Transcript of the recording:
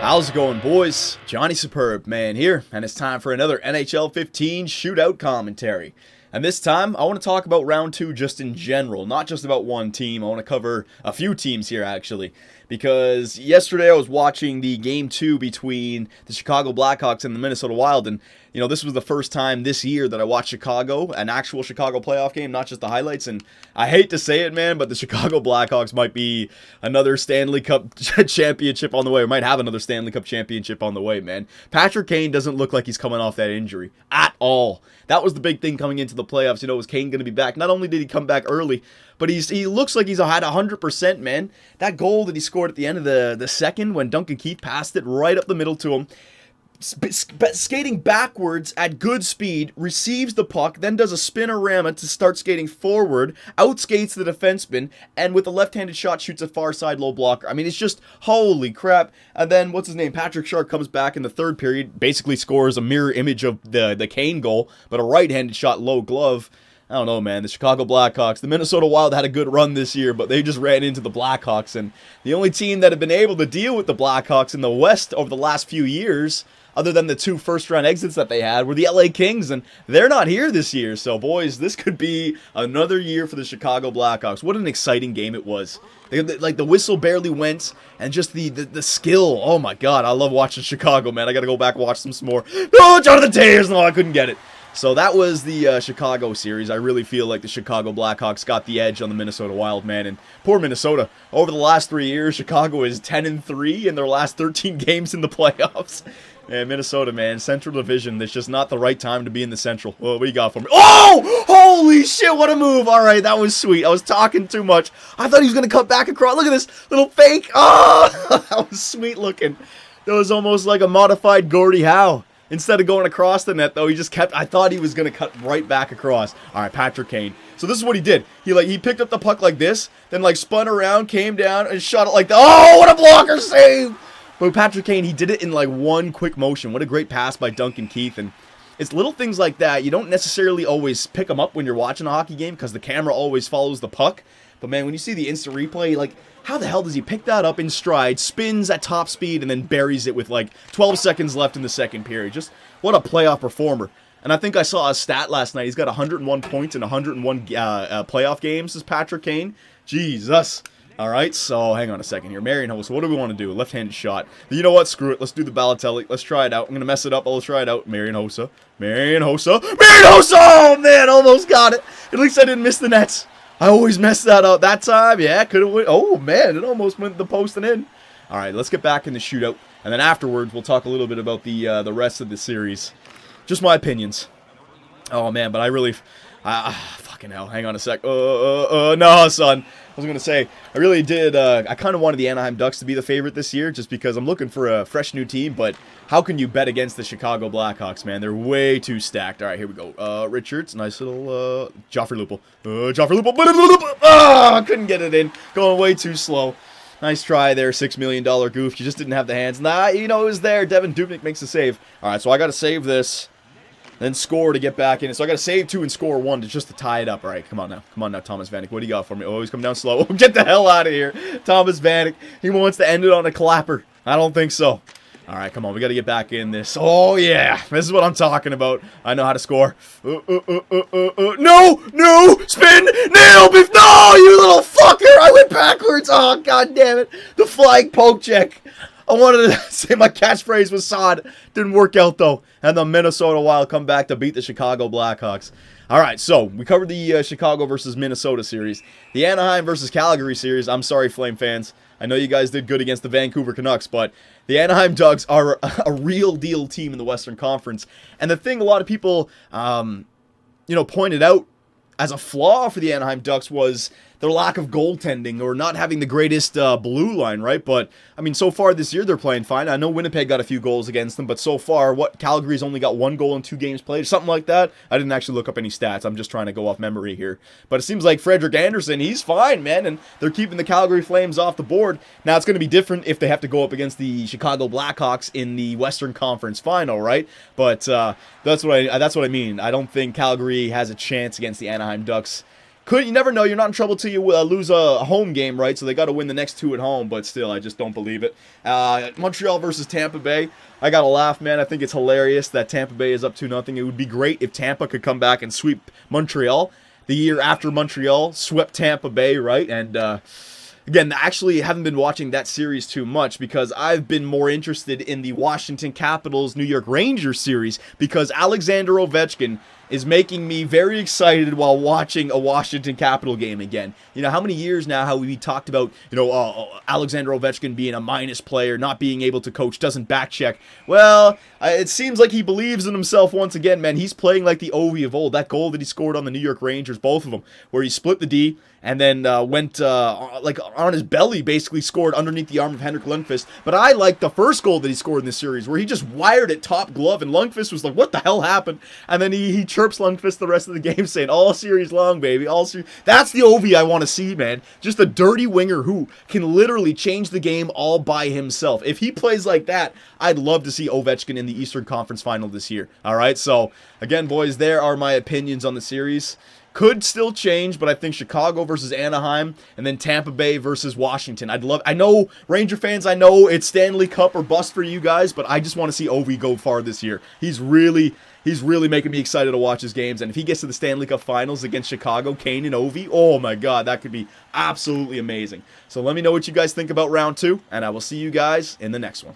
How's it going, boys? Johnny Superb Man here, and it's time for another NHL 15 Shootout commentary. And this time, I want to talk about round 2 just in general, not just about one team. I want to cover a few teams here, actually. Because yesterday I was watching the Game 2 between the Chicago Blackhawks and the Minnesota Wild, and you know, this was the first time this year that I watched Chicago, an actual Chicago playoff game, not just the highlights. And I hate to say it, man, but the Chicago Blackhawks might be another Stanley Cup championship on the way, or might have another Stanley Cup championship on the way, man. Patrick Kane doesn't look like he's coming off that injury at all. That was the big thing coming into the playoffs. You know, was Kane going to be back? Not only did he come back early, but he looks like he's had 100%, man. That goal that he scored at the end of the second when Duncan Keith passed it right up the middle to him, skating backwards at good speed, receives the puck, then does a spinorama to start skating forward, outskates the defenseman, and with a left-handed shot shoots a far side low blocker. I mean, it's just holy crap. And then, what's his name? Patrick Shark comes back in the third period, basically scores a mirror image of the Kane goal, but a right-handed shot low glove. I don't know, man. The Chicago Blackhawks, the Minnesota Wild had a good run this year, but they just ran into the Blackhawks. And the only team that had been able to deal with the Blackhawks in the West over the last few years, other than the 2 first-round exits that they had, were the LA Kings, and they're not here this year. So, boys, this could be another year for the Chicago Blackhawks. What an exciting game it was. Like, the whistle barely went, and just the skill. Oh, my God. I love watching Chicago, man. I got to go back and watch some more. No, Jonathan Toews! No, I couldn't get it. So that was the Chicago series. I really feel like the Chicago Blackhawks got the edge on the Minnesota Wild, man. And poor Minnesota. Over the last 3 years, Chicago is 10-3 in their last 13 games in the playoffs. And Minnesota, man, Central Division. It's just not the right time to be in the Central. Oh, what do you got for me? Oh! Holy shit, what a move. All right, that was sweet. I was talking too much. I thought he was going to cut back across. Look at this little fake. Oh! That was sweet looking. That was almost like a modified Gordie Howe. Instead of going across the net, though, he just kept... I thought he was going to cut right back across. All right, Patrick Kane. So this is what he did. He picked up the puck like this, then spun around, came down, and shot it like that. Oh, what a blocker save! But Patrick Kane, he did it in one quick motion. What a great pass by Duncan Keith. And it's little things like that. You don't necessarily always pick them up when you're watching a hockey game because the camera always follows the puck. But, man, when you see the instant replay, how the hell does he pick that up in stride, spins at top speed, and then buries it with 12 seconds left in the second period? Just what a playoff performer. And I think I saw a stat last night. He's got 101 points in 101 playoff games, this Patrick Kane. Jesus. All right, so hang on a second here. Marian Hossa, what do we want to do? Left-handed shot. You know what? Screw it. Let's do the Balotelli. Let's try it out. I'm going to mess it up, but let's try it out. Marian Hossa. Marian Hossa. Marian Hossa! Oh, man, almost got it. At least I didn't miss the nets. I always mess that up. That time, yeah, could have went. Oh, man, it almost went the post and in. All right, let's get back in the shootout. And then afterwards, we'll talk a little bit about the rest of the series. Just my opinions. Oh, man, but I really... fucking hell. Hang on a sec. No, son. I was going to say, I really did... I kind of wanted the Anaheim Ducks to be the favorite this year, just because I'm looking for a fresh new team, but how can you bet against the Chicago Blackhawks, man? They're way too stacked. All right, here we go. Richards, nice little... Joffrey Lupul. Joffrey Lupul. I couldn't get it in. Going way too slow. Nice try there, $6 million goof. You just didn't have the hands. Nah, you know, it was there. Devin Dubnyk makes the save. All right, so I got to save this. Then score to get back in it. So I got to save 2 and score 1 to tie it up. All right, come on now. Come on now, Thomas Vanek. What do you got for me? Oh, he's coming down slow. Oh, get the hell out of here. Thomas Vanek. He wants to end it on a clapper. I don't think so. All right, come on. We got to get back in this. Oh, yeah. This is what I'm talking about. I know how to score. No! No! Spin! Nail! Beef! No, you little fucker! I went backwards. Oh, god damn it. The flying poke check. I wanted to say my catchphrase was sod. Didn't work out, though. And the Minnesota Wild come back to beat the Chicago Blackhawks. All right, so we covered the Chicago versus Minnesota series. The Anaheim versus Calgary series. I'm sorry, Flame fans. I know you guys did good against the Vancouver Canucks, but the Anaheim Ducks are a real deal team in the Western Conference. And the thing a lot of people, pointed out as a flaw for the Anaheim Ducks was their lack of goaltending or not having the greatest blue line, right? But, I mean, so far this year they're playing fine. I know Winnipeg got a few goals against them, but so far, Calgary's only got 1 goal in 2 games played, something like that. I didn't actually look up any stats. I'm just trying to go off memory here. But it seems like Frederik Andersen, he's fine, man, and they're keeping the Calgary Flames off the board. Now, it's going to be different if they have to go up against the Chicago Blackhawks in the Western Conference Final, right? But that's what I mean. I don't think Calgary has a chance against the Anaheim Ducks You never know. You're not in trouble till you lose a home game, right? So they got to win the next 2 at home, but still, I just don't believe it. Montreal versus Tampa Bay. I got to laugh, man. I think it's hilarious that Tampa Bay is up 2-0. It would be great if Tampa could come back and sweep Montreal the year after Montreal swept Tampa Bay, right? And again, actually haven't been watching that series too much because I've been more interested in the Washington Capitals New York Rangers series because Alexander Ovechkin is making me very excited while watching a Washington Capital game again. You know, how many years now have we talked about, Alexander Ovechkin being a minus player, not being able to coach, doesn't back check. Well, it seems like he believes in himself once again, man. He's playing like the Ovi of old. That goal that he scored on the New York Rangers, both of them, where he split the D and then went like on his belly, basically scored underneath the arm of Henrik Lundqvist. But I like the first goal that he scored in this series, where he just wired it top glove, and Lundqvist was like, "What the hell happened?" And then he chirps Lundqvist the rest of the game, saying, "All series long, baby, all series." That's the Ovi I want to see, man. Just a dirty winger who can literally change the game all by himself. If he plays like that, I'd love to see Ovechkin in the Eastern Conference Final this year. All right, so again, boys, there are my opinions on the series. Could still change, but I think Chicago versus Anaheim and then Tampa Bay versus Washington. I know Ranger fans, I know it's Stanley Cup or bust for you guys, but I just want to see Ovi go far this year. He's really making me excited to watch his games, and if he gets to the Stanley Cup Finals against Chicago, Kane and Ovi, oh my god, that could be absolutely amazing. So let me know what you guys think about round 2, and I will see you guys in the next one.